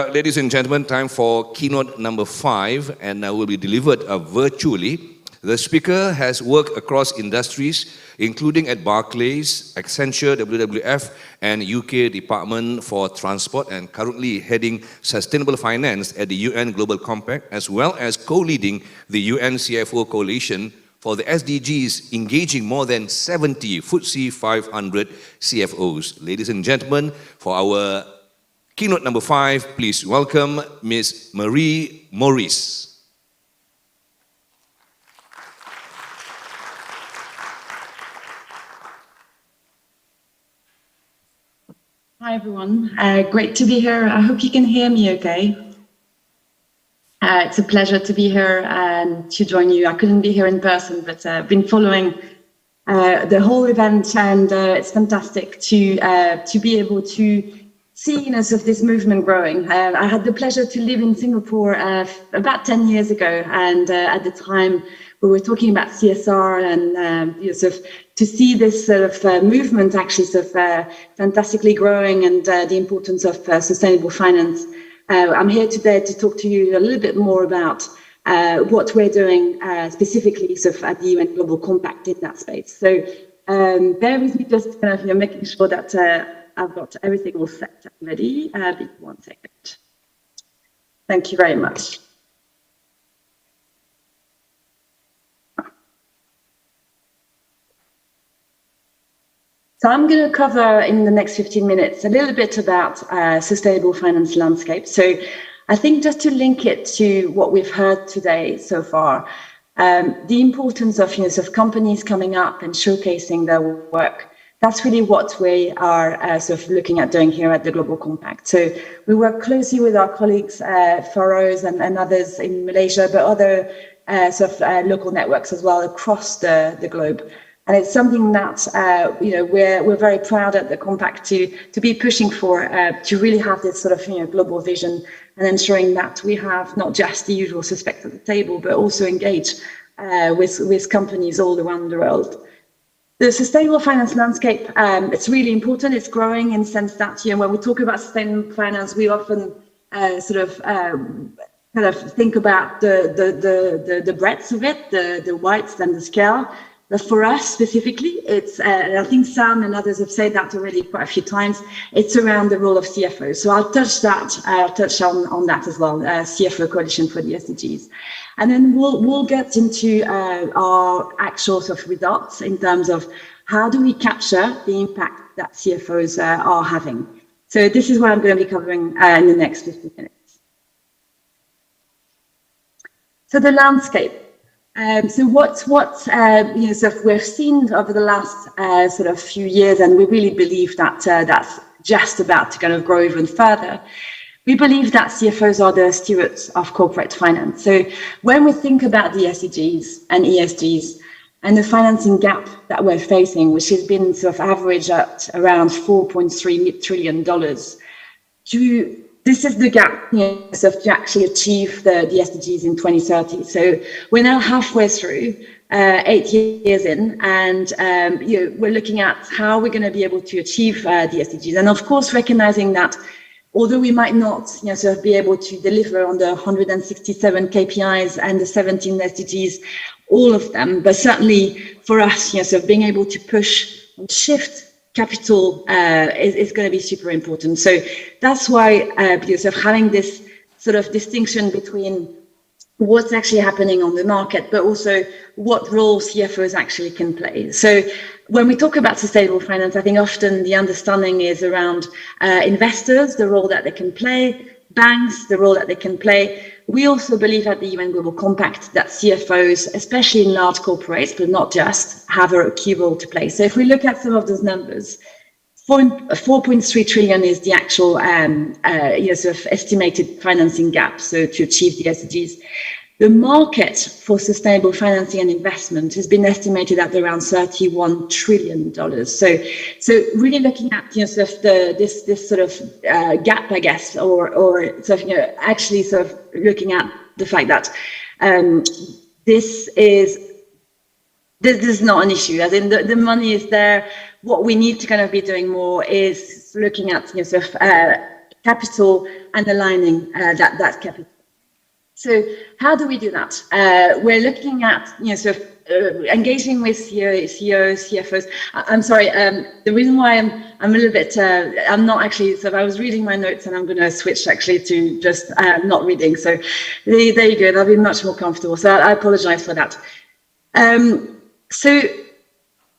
Ladies and gentlemen, time for keynote number 5, and will be delivered virtually. The speaker has worked across industries, including at Barclays, Accenture, WWF, and UK Department for Transport, and currently heading Sustainable Finance at the UN Global Compact, as well as co-leading the UN CFO Coalition for the SDGs, engaging more than 70 FTSE 500 CFOs. Ladies and gentlemen, for our keynote number 5, please welcome Ms. Morice. Hi everyone, great to be here. I hope you can hear me okay. It's a pleasure to be here and to join you. I couldn't be here in person, but I've been following the whole event, and it's fantastic to be able to see sort of this movement growing. I had the pleasure to live in Singapore about 10 years ago, and at the time we were talking about CSR and sort of to see this sort of movement actually sort of fantastically growing, and the importance of sustainable finance. I'm here today to talk to you a little bit more about what we're doing specifically sort of at the UN Global Compact in that space. So bear with me, just kind of making sure that I've got everything all set and ready. 1 second. Thank you very much. So I'm going to cover in the next 15 minutes a little bit about sustainable finance landscape. So I think just to link it to what we've heard today so far, the importance of sort of companies coming up and showcasing their work. That's really what we are sort of looking at doing here at the Global Compact. So we work closely with our colleagues, Faroes and others in Malaysia, but other sort of local networks as well across the globe. And it's something that we're very proud at the Compact to be pushing for, to really have this sort of global vision, and ensuring that we have not just the usual suspects at the table, but also engage with companies all around the world. The sustainable finance landscape, it's really important. It's growing in the sense that when we talk about sustainable finance, we often sort of kind of think about the breadth of it, the width and the scale. But for us specifically, it's, I think Sam and others have said that already quite a few times, it's around the role of CFO. So I'll touch on that as well, CFO Coalition for the SDGs. And then we'll get into our actual sort of results in terms of how do we capture the impact that CFOs are having. So this is what I'm going to be covering in the next 15 minutes. So the landscape. So what sort of we've seen over the last sort of few years, and we really believe that that's just about to kind of grow even further. We believe that CFOs are the stewards of corporate finance. So when we think about the SDGs and ESGs and the financing gap that we're facing, which has been sort of average at around $4.3 trillion, this is the gap sort of to actually achieve the SDGs in 2030. So we're now halfway through, 8 years in, and we're looking at how we're going to be able to achieve the SDGs. And of course, recognizing that although we might not sort of be able to deliver on the 167 KPIs and the 17 SDGs, all of them, but certainly for us, sort of being able to push and shift capital is going to be super important. So that's why because of having this sort of distinction between what's actually happening on the market, but also what role CFOs actually can play. So when we talk about sustainable finance, I think often the understanding is around investors, the role that they can play, banks, the role that they can play. We also believe at the UN Global Compact that CFOs, especially in large corporates, but not just, have a key role to play. So if we look at some of those numbers, 4.3 trillion is the actual sort of estimated financing gap, so to achieve the SDGs. The market for sustainable financing and investment has been estimated at around $31 trillion. So really looking at sort of this sort of gap, I guess, or sort of actually sort of looking at the fact that this is not an issue. As in the money is there. What we need to kind of be doing more is looking at sort of capital and aligning that capital. So how do we do that? We're looking at, sort of engaging with CEOs, CFOs. I'm sorry. The reason why I'm a little bit, I'm not actually. So I was reading my notes, and I'm going to switch actually to just not reading. So there you go. That'll be much more comfortable. So I apologize for that. So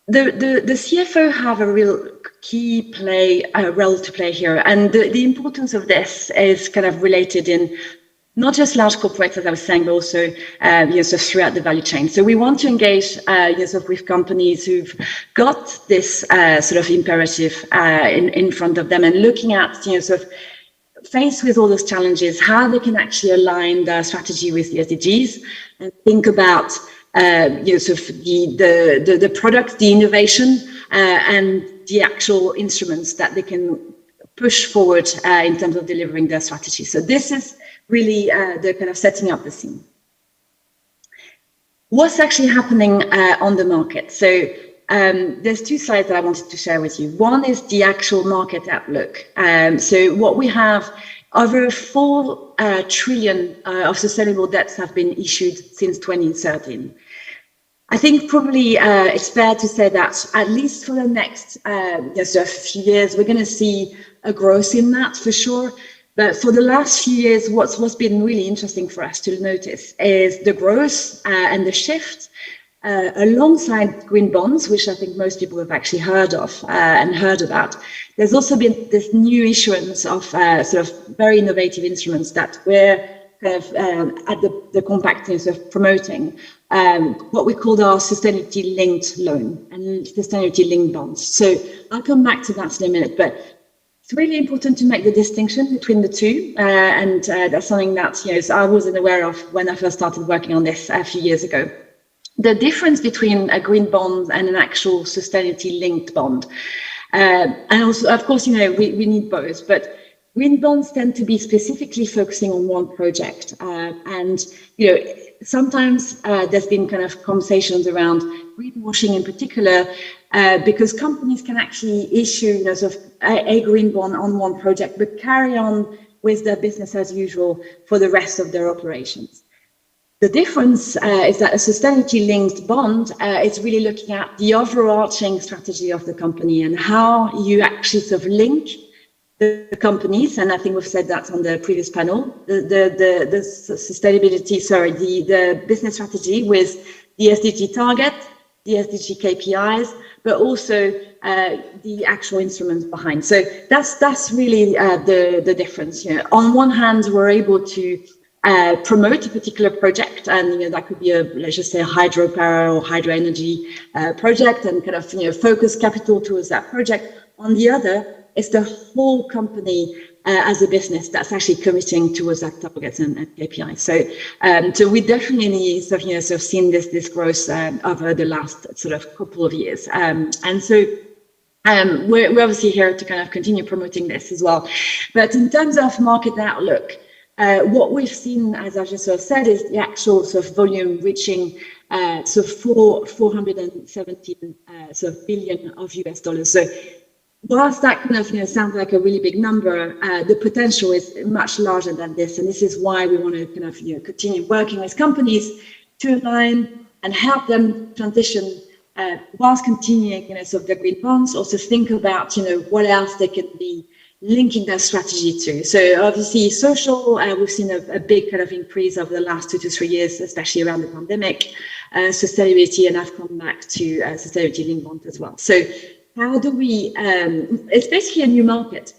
the CFO have a real key role to play here, and the importance of this is kind of related in not just large corporates, as I was saying, but also sort of throughout the value chain. So we want to engage sort of with companies who've got this sort of imperative in front of them, and looking at sort of faced with all those challenges, how they can actually align their strategy with the SDGs, and think about sort of the product, the innovation, and the actual instruments that they can push forward in terms of delivering their strategy. So this is really the kind of setting up the scene. What's actually happening on the market? So there's two slides that I wanted to share with you. One is the actual market outlook. So what we have, over 4 trillion of sustainable debts have been issued since 2013. I think probably it's fair to say that at least for the next sort of few years, we're going to see a growth in that for sure. But for the last few years, what's been really interesting for us to notice is the growth and the shift alongside green bonds, which I think most people have actually heard of and heard about. There's also been this new issuance of sort of very innovative instruments that we're kind of at the Compact sort of promoting, what we call our sustainability-linked loan and sustainability-linked bonds. So I'll come back to that in a minute, but it's really important to make the distinction between the two, and that's something that I wasn't aware of when I first started working on this a few years ago. The difference between a green bond and an actual sustainability-linked bond, and also, of course, we need both, but green bonds tend to be specifically focusing on one project, and sometimes there's been kind of conversations around greenwashing in particular, because companies can actually issue sort of a green bond on one project, but carry on with their business as usual for the rest of their operations. The difference is that a sustainability-linked bond is really looking at the overarching strategy of the company and how you actually sort of link the companies, and I think we've said that on the previous panel, the sustainability, the business strategy with the SDG target, the SDG KPIs, but also the actual instruments behind. So that's really the difference. On one hand, we're able to promote a particular project, and that could be let's just say a hydropower or hydro energy project, and kind of focus capital towards that project. On the other, it's the whole company as a business that's actually committing towards that targets and KPIs. So we definitely sort of seen this growth over the last sort of couple of years, and so we're obviously here to kind of continue promoting this as well. But in terms of market outlook, what we've seen, as I just sort of said, is the actual sort of volume reaching so 417 sort of billion of US dollars. So whilst that kind of sounds like a really big number, the potential is much larger than this, and this is why we want to kind of continue working with companies to align and help them transition whilst continuing sort of the green bonds. Also think about what else they could be linking their strategy to. So obviously social, we've seen a big kind of increase over the last 2 to 3 years, especially around the pandemic, sustainability, and I've come back to sustainability-linked bond as well. So how do we, it's basically a new market,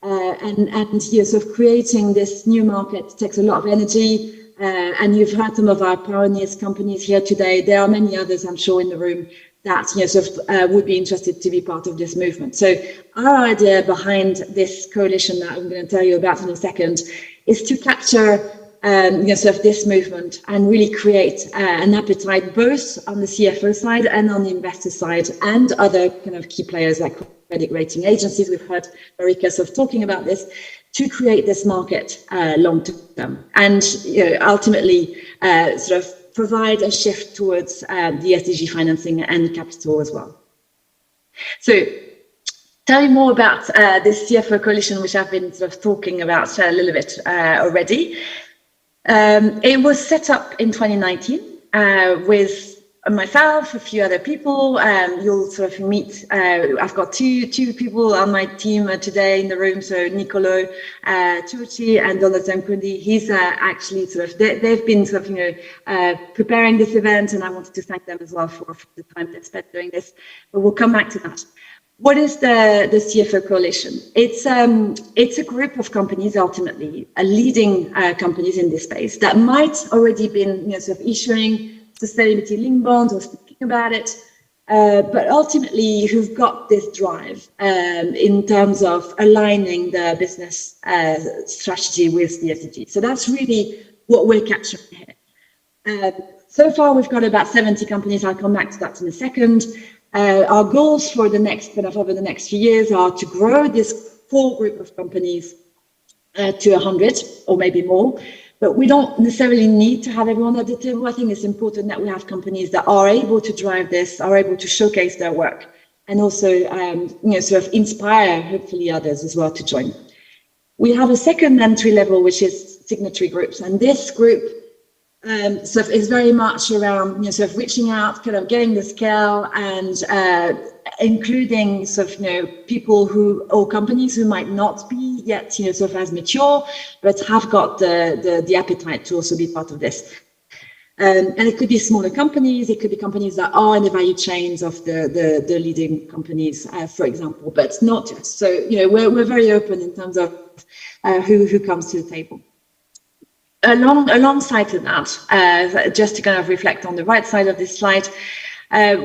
and sort of creating this new market takes a lot of energy, and you've heard some of our pioneers companies here today. There are many others, I'm sure, in the room that sort of would be interested to be part of this movement. So our idea behind this coalition that I'm going to tell you about in a second is to capture sort of this movement and really create an appetite both on the CFO side and on the investor side, and other kind of key players like credit rating agencies. We've heard Morice sort of talking about this, to create this market long term, and ultimately sort of provide a shift towards the SDG financing and capital as well. So tell you more about this CFO coalition, which I've been sort of talking about a little bit already. It was set up in 2019 with myself, a few other people. You'll sort of meet, I've got two people on my team today in the room. So Nicolo Ciucci and Jonathan Kundi. He's actually sort of, they've been sort of, preparing this event, and I wanted to thank them as well for the time they spent doing this, but we'll come back to that. What is the CFO Coalition? It's a group of companies, ultimately, leading companies in this space that might already been sort of issuing sustainability-linked bonds or speaking about it, but ultimately who've got this drive in terms of aligning the business strategy with the SDG. So that's really what we're capturing here. So far, we've got about 70 companies. I'll come back to that in a second. Our goals for the next over the next few years are to grow this core group of companies to 100 or maybe more. But we don't necessarily need to have everyone at the table. I think it's important that we have companies that are able to drive this, are able to showcase their work, and also sort of inspire, hopefully, others as well to join. We have a second entry level, which is signatory groups, and this group sort of is very much around sort of reaching out, kind of getting the scale, and including sort of people who or companies who might not be yet sort of as mature, but have got the appetite to also be part of this. And it could be smaller companies, it could be companies that are in the value chains of the leading companies, for example, but not just. So we're very open in terms of who comes to the table. Alongside of that, just to kind of reflect on the right side of this slide,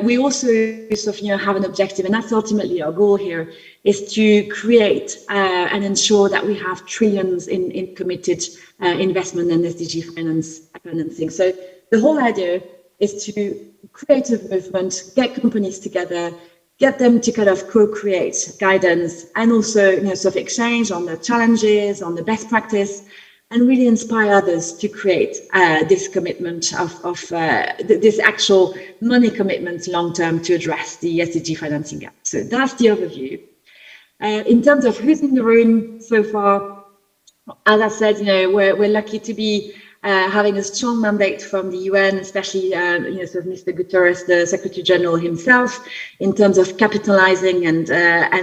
we also sort of have an objective, and that's ultimately our goal here, is to create and ensure that we have trillions in committed investment and SDG financing. So the whole idea is to create a movement, get companies together, get them to kind of co-create guidance, and also sort of exchange on the challenges, on the best practice, and really inspire others to create this commitment of this actual money commitment long-term to address the SDG financing gap. So that's the overview. In terms of who's in the room so far, as I said, we're lucky to be having a strong mandate from the UN, especially sort of Mr. Guterres, the Secretary General himself, in terms of capitalizing and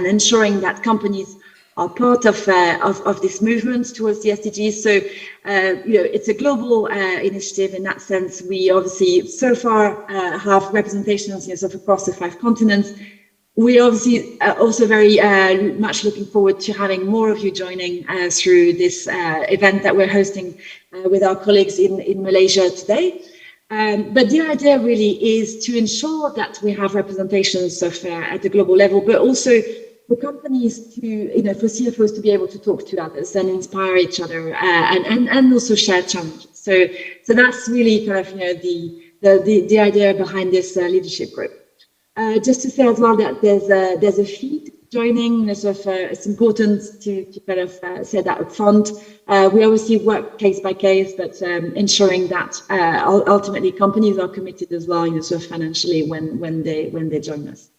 ensuring that companies are part of this movement towards the SDGs. So, it's a global initiative in that sense. We obviously so far have representations of across the 5 continents. We obviously are also very much looking forward to having more of you joining through this event that we're hosting with our colleagues in Malaysia today. But the idea really is to ensure that we have representations of at the global level, but also for companies to, for CFOs to be able to talk to others and inspire each other and also share challenges. So that's really kind of, the idea behind this leadership group. Just to say as well that there's a feed joining. It's important to kind of say that up front. We obviously work case by case, but ensuring that ultimately companies are committed as well, sort of financially when they join us.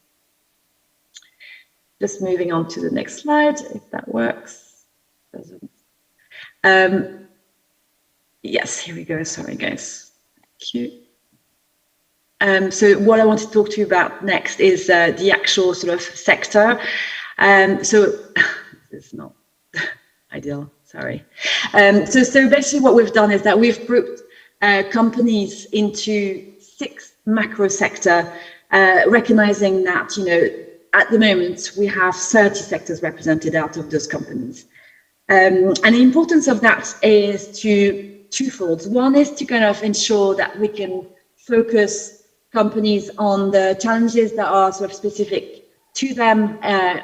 Just moving on to the next slide, if that works. Yes, here we go. Sorry, guys. Thank you. So what I want to talk to you about next is the actual sort of sector. So it's not ideal. Sorry. So basically, what we've done is that we've grouped companies into 6 macro sector, recognizing that at the moment, we have 30 sectors represented out of those companies. And the importance of that is twofold. One is to kind of ensure that we can focus companies on the challenges that are sort of specific to them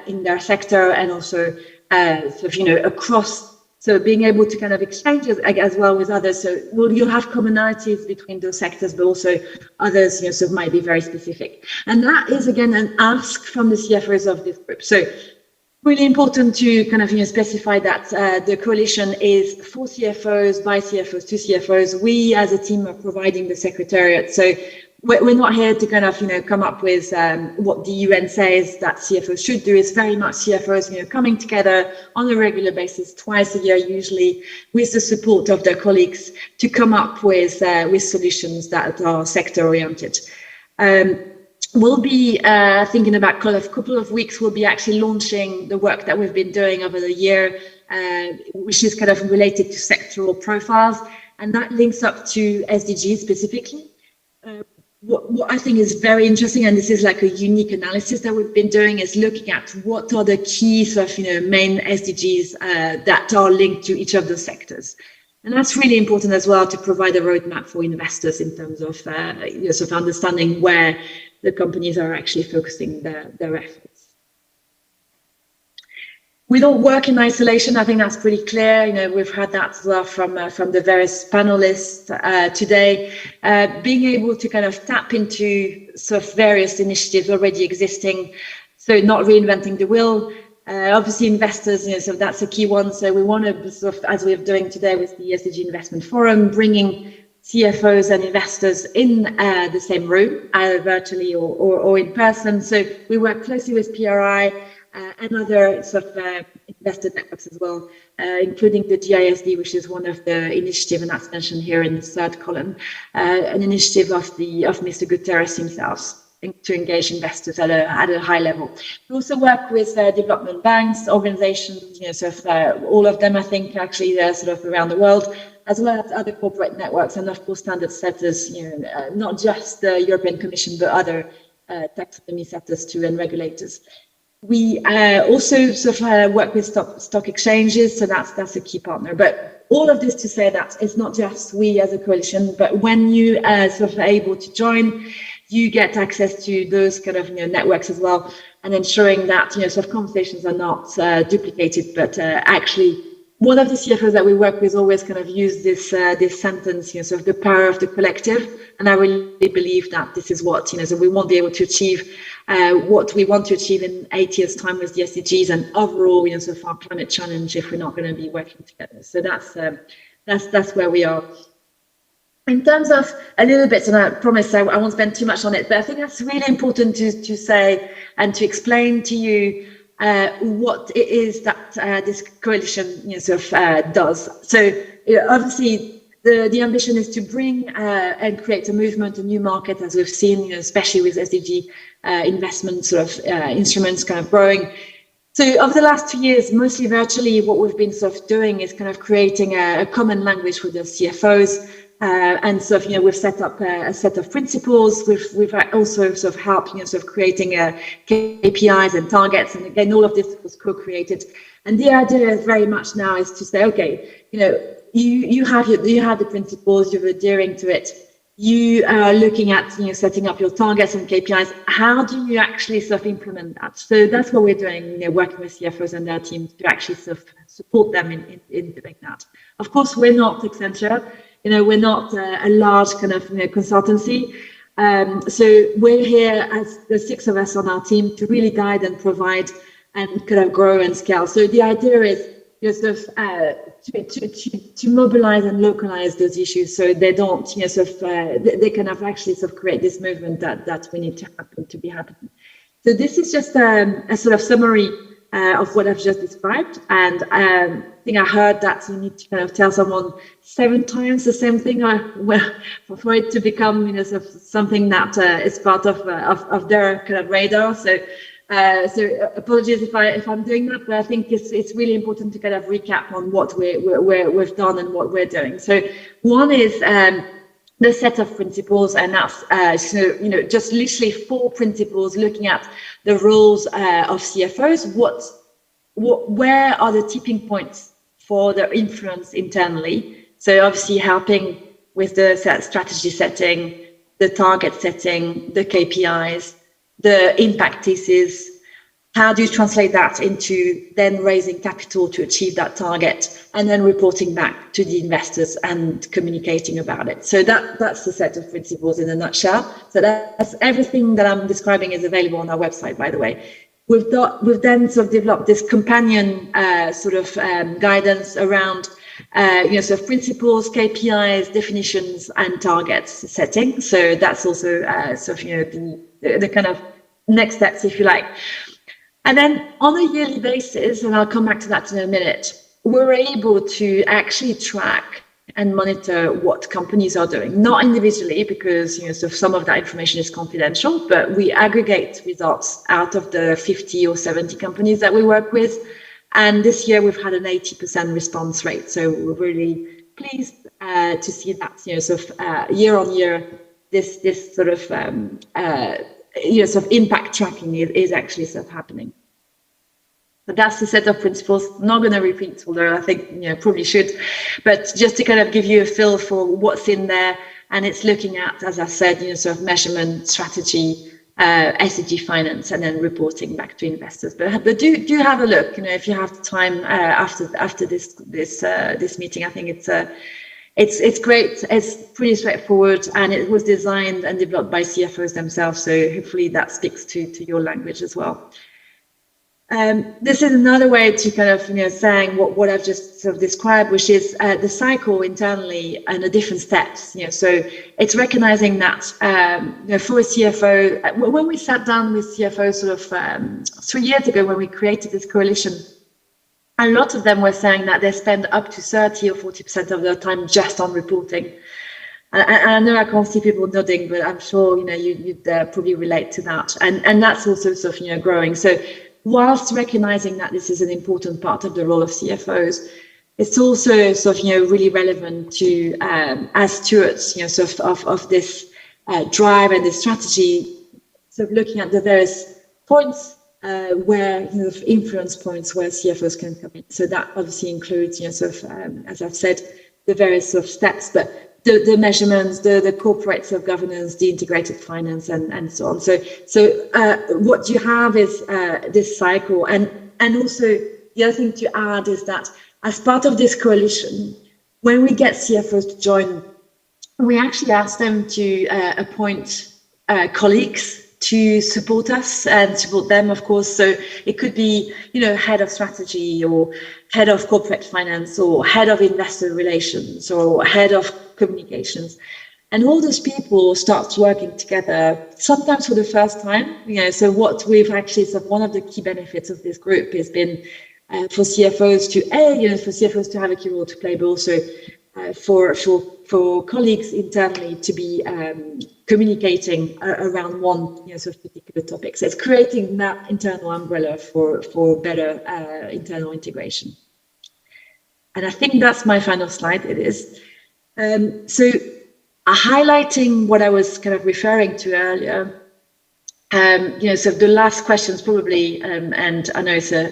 in their sector, and also sort of, across. So being able to kind of exchange as well with others. So you'll have commonalities between those sectors, but also others, sort of might be very specific. And that is, again, an ask from the CFOs of this group. So really important to kind of, specify that the coalition is for CFOs, by CFOs, to CFOs. We as a team are providing the secretariat. So we're not here to kind of, come up with what the UN says that CFOs should do. It's very much CFOs, coming together on a regular basis, twice a year usually, with the support of their colleagues to come up with solutions that are sector oriented. We'll be, I think in about a couple of weeks, we'll be actually launching the work that we've been doing over the year, which is kind of related to sectoral profiles, and that links up to SDGs specifically. What I think is very interesting, and this is like a unique analysis that we've been doing, is looking at what are the key sort of, main SDGs that are linked to each of the sectors. And that's really important as well to provide a roadmap for investors in terms of sort of understanding where the companies are actually focusing their efforts. We don't work in isolation. I think that's pretty clear. We've heard that as well from the various panelists today. Being able to kind of tap into sort of various initiatives already existing, so not reinventing the wheel. Obviously, investors, so that's a key one. So we want to sort of, as we're doing today with the SDG Investment Forum, bringing CFOs and investors in the same room, either virtually or in person. So we work closely with PRI. And other sort of investor networks as well, including the GISD, which is one of the initiatives, and that's mentioned here in the third column, an initiative of Mr. Guterres himself to engage investors at a high level. We also work with development banks, organizations, sort of all of them, I think, actually, they're sort of around the world, as well as other corporate networks, and of course, standard setters, not just the European Commission, but other taxonomy setters too, and regulators. We also sort of work with stock exchanges, so that's a key partner. But all of this to say that it's not just we as a coalition, but when you sort of are able to join, you get access to those kind of networks as well, and ensuring that sort of conversations are not duplicated, but actually one of the CFOs that we work with always kind of use this sentence, sort of the power of the collective. And I really believe that this is what, so we won't be able to achieve what we want to achieve in 8 years' time with the SDGs and overall, sort of our climate challenge if we're not going to be working together. So that's where we are. In terms of a little bit, and I promise I won't spend too much on it, but I think that's really important to say and to explain to you what it is that this coalition sort of does. So obviously the ambition is to bring and create a movement, a new market, as we've seen, especially with SDG investment sort of instruments kind of growing. So over the last 2 years, mostly virtually, what we've been sort of doing is kind of creating a common language with the CFOs. And so, we've set up a set of principles. We've also sort of helped, sort of creating KPIs and targets. And again, all of this was co-created. And the idea is very much now is to say, okay, you have the principles, you're adhering to it. You are looking at, setting up your targets and KPIs. How do you actually sort of implement that? So that's what we're doing, working with CFOs and their teams to actually sort of support them in doing that. Of course, we're not Accenture. We're not a large kind of consultancy. So we're here as the 6 of us on our team to really guide and provide and kind of grow and scale. So the idea is sort of to mobilize and localize those issues so they don't, sort of, they kind of actually sort of create this movement that we need to happen to be happening. So this is just a sort of summary of what I've just described. And I think I heard that you need to kind of tell someone 7 times the same thing for it to become, sort of something that is part of their kind of radar. So apologies if I'm doing that, but I think it's really important to kind of recap on what we've done and what we're doing. So one is the set of principles, and that's just literally 4 principles looking at the roles of CFOs. Where are the tipping points for their influence internally? So obviously helping with the strategy setting, the target setting, the KPIs, the impact thesis. How do you translate that into then raising capital to achieve that target, and then reporting back to the investors and communicating about it? So that's the set of principles in a nutshell. So that's everything that I'm describing is available on our website, by the way. We've then sort of developed this companion guidance around sort of principles, KPIs, definitions, and targets setting. So that's also sort of the kind of next steps, if you like. And then on a yearly basis, and I'll come back to that in a minute, we're able to actually track and monitor what companies are doing, not individually, because so some of that information is confidential, but we aggregate results out of the 50 or 70 companies that we work with. And this year we've had an 80% response rate. So we're really pleased to see that, sort of year on year, this sort of, sort of impact tracking is actually sort of happening. But that's the set of principles. I'm not going to repeat, although I think probably should, but just to kind of give you a feel for what's in there. And it's looking at, as I said, sort of measurement, strategy, SDG finance, and then reporting back to investors. But do have a look. If you have the time after this meeting, I think it's great. It's pretty straightforward, and it was designed and developed by CFOs themselves. So hopefully that speaks to your language as well. This is another way to kind of saying what I've just sort of described, which is the cycle internally and the different steps. So it's recognizing that for a CFO, when we sat down with CFOs sort of 3 years ago when we created this coalition, a lot of them were saying that they spend up to 30 or 40% of their time just on reporting. And I know I can't see people nodding, but I'm sure you'd probably relate to that. And that's also sort of growing. So whilst recognizing that this is an important part of the role of CFOs, it's also sort of really relevant to as stewards, sort of this drive and this strategy, sort of looking at the various points where influence points where CFOs can come in. So that obviously includes sort of as I've said, the various sort of steps, but the measurements, the corporate sort of governance, the integrated finance, and so on. So what you have is this cycle, and also the other thing to add is that as part of this coalition, when we get CFOs to join, we actually ask them to appoint colleagues to support us and support them, of course. So it could be, head of strategy or head of corporate finance or head of investor relations or head of communications. And all those people start working together, sometimes for the first time. So what we've actually, so one of the key benefits of this group has been for CFOs to have a key role to play, but also for colleagues internally to be communicating around one sort of particular topic. So it's creating that internal umbrella for better internal integration. And I think that's my final slide. It is. So highlighting what I was kind of referring to earlier, so the last questions probably, and I know it's a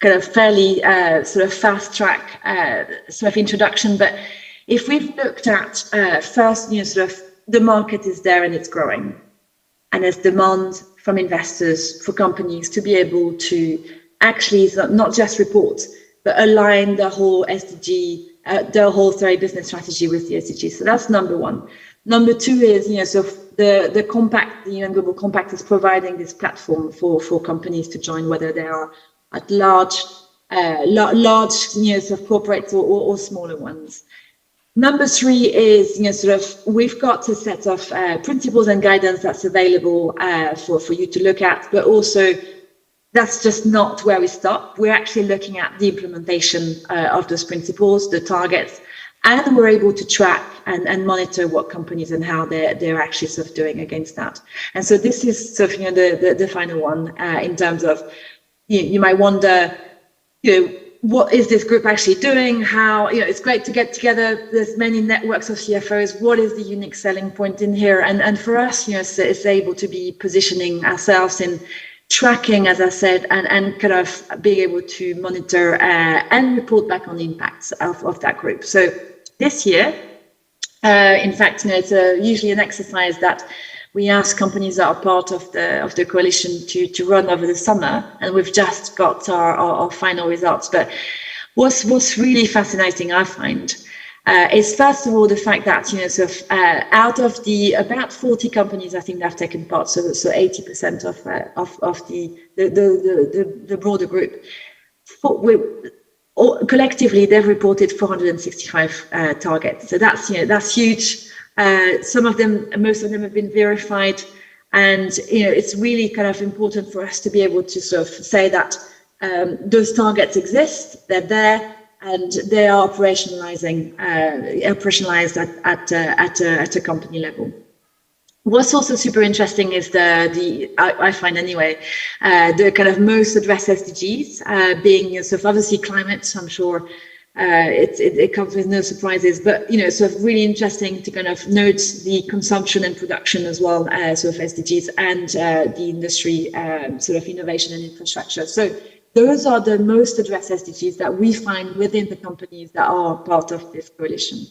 kind of fairly sort of fast track sort of introduction, but if we've looked at first, sort of the market is there and it's growing, and there's demand from investors for companies to be able to actually not just report, but align the whole SDG, business strategy with the SDG. So that's number one. Number two is, so the compact, the UN Global Compact is providing this platform for companies to join, whether they are at large, sort of corporate or smaller ones. Number three is, sort of, we've got a set of principles and guidance that's available for you to look at, but also that's just not where we stop. We're actually looking at the implementation of those principles, the targets, and we're able to track and monitor what companies and how they're actually sort of doing against that. And so this is sort of, the final one in terms of, you might wonder, what is this group actually doing? How, it's great to get together. There's many networks of CFOs. What is the unique selling point in here? And for us, it's able to be positioning ourselves in tracking, as I said, and kind of being able to monitor and report back on the impacts of that group. So this year, in fact, it's usually an exercise that we ask companies that are part of the coalition to run over the summer, and we've just got our final results. But what's really fascinating, I find, is first of all the fact that sort of out of the about 40 companies I think that have taken part, so 80% of the broader group, collectively, they've reported 465 targets. So that's huge. Some of them, most of them have been verified. And, it's really kind of important for us to be able to sort of say that those targets exist, they're there, and they are operationalized at a company level. What's also super interesting is I find anyway, the kind of most addressed SDGs being sort of obviously climate. So I'm sure it comes with no surprises, but sort of really interesting to kind of note the consumption and production as well, sort of SDGs, and the industry sort of innovation and infrastructure. So those are the most addressed SDGs that we find within the companies that are part of this coalition.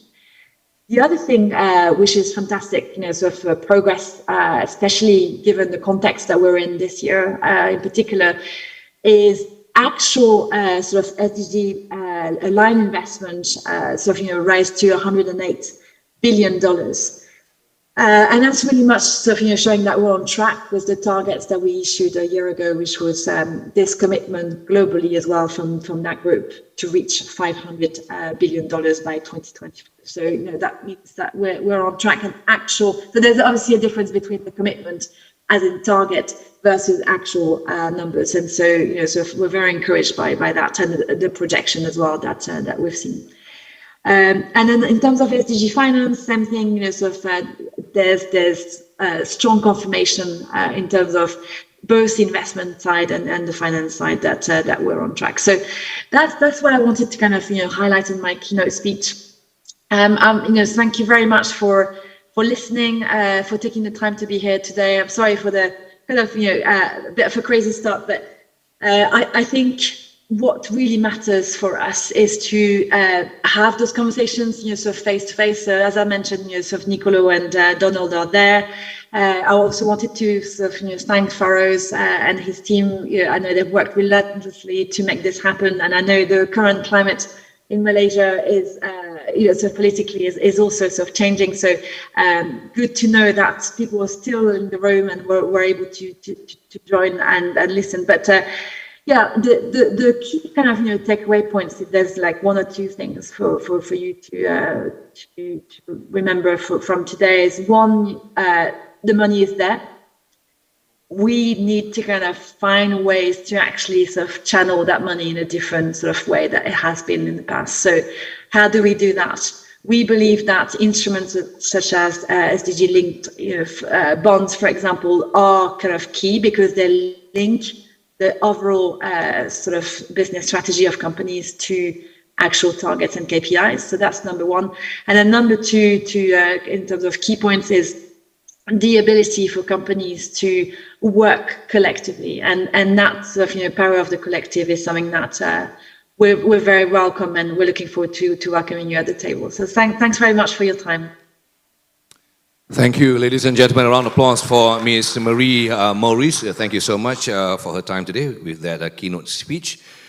The other thing, which is fantastic, sort of progress, especially given the context that we're in this year, in particular, is actual sort of SDG aligned investment, sort of rise to $108 billion. And that's really much sort of showing that we're on track with the targets that we issued a year ago, which was this commitment globally as well from that group to reach $500 billion by 2020. So that means that we're on track and actual. So there's obviously a difference between the commitment as in target versus actual numbers, and so so we're very encouraged by that and the projection as well that we've seen. And then in terms of SDG finance, same thing. Sort of there's strong confirmation in terms of both the investment side and the finance side that we're on track. So that's what I wanted to kind of highlight in my keynote speech. Thank you very much for listening, for taking the time to be here today. I'm sorry for the kind of a bit of a crazy start, but I think what really matters for us is to have those conversations, sort of face to face. So as I mentioned, sort of Nicolo and Donald are there. I also wanted to sort of thank Farouz and his team. I know they've worked relentlessly to make this happen, and I know the current climate in Malaysia is, sort of politically is also sort of changing. So good to know that people are still in the room and were able to join and listen. But yeah, the key kind of takeaway points, if there's like one or two things for you to remember from today, is one, the money is there. We need to kind of find ways to actually sort of channel that money in a different sort of way that it has been in the past. So how do we do that? We believe that instruments such as SDG linked bonds, for example, are kind of key because they link the overall sort of business strategy of companies to actual targets and KPIs. So that's number one. And then number two, in terms of key points, is the ability for companies to work collectively, and that sort of power of the collective is something that we're very welcome, and we're looking forward to welcoming you at the table. So thanks very much for your time. Thank you, ladies and gentlemen. A round of applause for Ms. Morice. Thank you so much for her time today with that keynote speech.